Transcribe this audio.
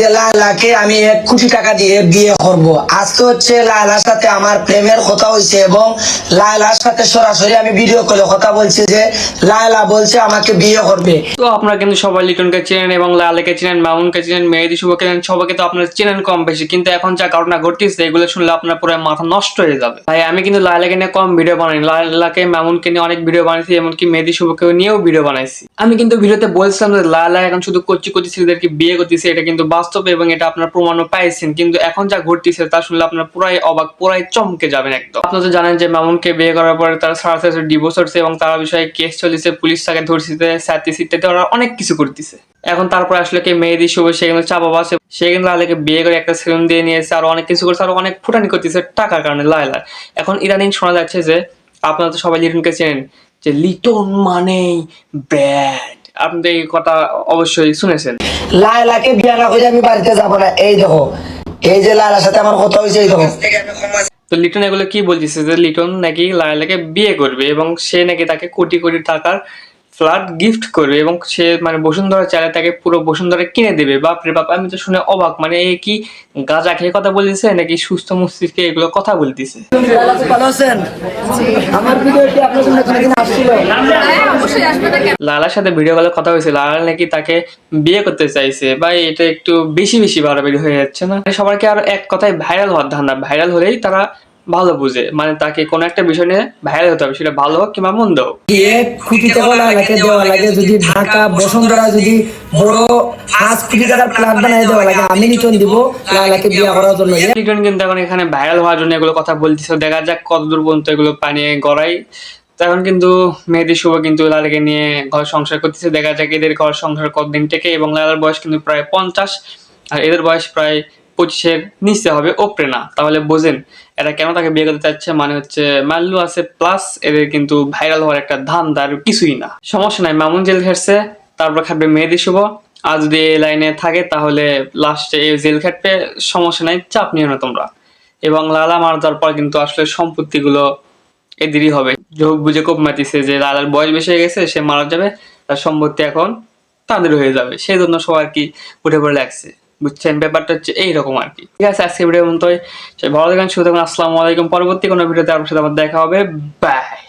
যে লায়লাকে আমি 1 কোটি টাকা দিয়ে বিয়ে করব। আজকে হচ্ছে লায়লার সাথে আমার প্রেমের কথা হয়েছে এবং লায়লার সাথে সরাসরি আমি ভিডিও কলে কথা বলছি যে লায়লা বলছে আমাকে বিয়ে করবে। তো আপনারা কিন্তু সবাই লিটনকে চেনেন এবং লায়লাকে চেনেন, মামুনকে চেনেন, মেহেদী শুভকে চেনেন, সবাইকে তো আপনারা চেনেন কম বেশি। কিন্তু এখন যা ঘটনা ঘটতেছে এগুলো শুনলে আপনার পুরো মাথা নষ্ট হয়ে যাবে। ভাই আমি কিন্তু লায়লাকে নিয়ে কম ভিডিও বানাই, লায়লাকে মামুনকে নিয়ে অনেক ভিডিও বানাইছি, এমনকি মেহেদী শুভকে নিয়েও ভিডিও বানাইছি। আমি কিন্তু ভিডিওতে বলছিলাম যে লায়লা এখন শুধু কচি কচি ছেলেদেরকে বিয়ে করতেছে, এটা কিন্তু বাস্তব এবং এটা আপনার প্রমাণও পাইছেন। কিন্তু এখন যা ঘটতেছে তা শুনলে আপনার পুরাই অবাক, পুরাই চমকে যাবেন একদম। আপনারা তো জানেন যে মামুনকে বিয়ে করার পরে তারা সরাসরি ডিভোর্স হচ্ছে এবং তার বিষয়ে কেস চলছে, পুলিশ তাকে ধরছে, সাথে ওরা অনেক কিছু করতেছে। এখন তারপর আসলে কি মেহেদী শুভ সে কিন্তু চাপা আছে, সে কিন্তু লায়লাকে বিয়ে করে একটা সেলুন দিয়ে নিয়েছে, আর অনেক কিছু করছে, আর অনেক ফুটানি করতেছে টাকার কারণে লায়লা। এখন ইদানিং শোনা যাচ্ছে যে আপনারা তো সবাই লিটনকে চেনেন যে লিটন মানেই ব্যাড। আপনি তো এই কথা অবশ্যই শুনেছেন। লায়লাকে বিয়ে না করে আমি বাড়িতে যাব না। এই দেখো, এই যে লায়লার সাথে আমার কথা হয়েছে, এই দেখো। তো লিটন এগুলো কি বলতেছে যে লিটন নাকি লায়লাকে বিয়ে করবে এবং সে নাকি তাকে কোটি কোটি টাকার ফ্ল্যাট গিফট করবে এবং সে মানে বসুন্ধরা চাইলে তাকে পুরো বসুন্ধরা কিনে দেবে। বাপরে বাপ, আমি তো শুনে অবাক। মানে এ কি গাঁজা খেয়ে কথা বলতেছে নাকি সুস্থ মস্তিষ্কে এগুলো কথা বলতেছে? ভালো আছেন? আমার ভিডিওটি আপনার জন্য কোনদিন আসছিল? লালার সাথে ভিডিও কলে কথা হয়েছে, লালা নাকি তাকে বিয়ে করতে চাইছে। ভাই এটা একটু বেশি বেশি বাড়াবাড়ি হয়ে যাচ্ছে না? সবাইকে আর এক কথায় ভাইরাল হওয়ার ধান্দা, ভাইরাল হলেই তারা ভালো বুঝে, মানে তাকে কোনো একটা বিষয় নিয়ে ভাইরাল হতে হবে, সেটা ভালো হোক কিংবা মন্দ হোক। 1 কোটি টাকা লায়লাকে দেওয়া লাগে, যদি ঢাকা বসুন্ধরা যদি বড় 5 কোটি টাকার প্ল্যান বানিয়ে দেওয়া লাগে, আমি লিটন দিব লায়লাকে বিয়ে করার জন্য। লিটন কিন্তু এখন এখানে ভাইরাল হওয়ার জন্য এগুলো কথা বলতেছে, দেখা যাক কতদূর পর্যন্ত এগুলো পানিয়ে গড়াই। তখন কিন্তু মেহেদী শুভ কিন্তু লালাকে নিয়ে ঘর সংসার করতেছে, দেখা যাক এদের ঘর সংসার কতদিন থেকে। এবং লালার বয়স কিন্তু প্রায় 50 আর এদের বয়স প্রায় 25-এর নিচে হবে, ওপরে না। তাহলে বোঝেন এরা কেন তাকে বিয়ে করতে চাচ্ছে, মানে হচ্ছে মাল্লু আছে প্লাস এদের কিন্তু ভাইরাল হওয়ার একটা ধান্দা, আর কিছুই না। সমস্যা নাই, মামুন জেল খেটছে, তারপর খাটবে মেহেদী শুভ। আর যদি এই লাইনে থাকে তাহলে লাস্টে এই জেল খাটবে, সমস্যা নাই, চাপ নিও না তোমরা। এবং লালা মারা যাওয়ার পর কিন্তু আসলে সম্পত্তিগুলো এদেরই হবে। যোগ বুঝে কোপ মাতিছে যে লালার বয়স বেশি হয়ে গেছে, সে মারা যাবে, তার সম্পত্তি এখন তাদের হয়ে যাবে, সেই জন্য সব আর কি উঠে পড়ে লাগছে। বুঝছেন, ব্যাপারটা হচ্ছে এইরকম আর কি। ঠিক আছে, আজকে ভিডিও মতোই ভালো থাকেন, সুস্থ থাকুন, আসসালামু আলাইকুম। পরবর্তী কোনো ভিডিওতে আপনার সাথে আবার দেখা হবে, বাই।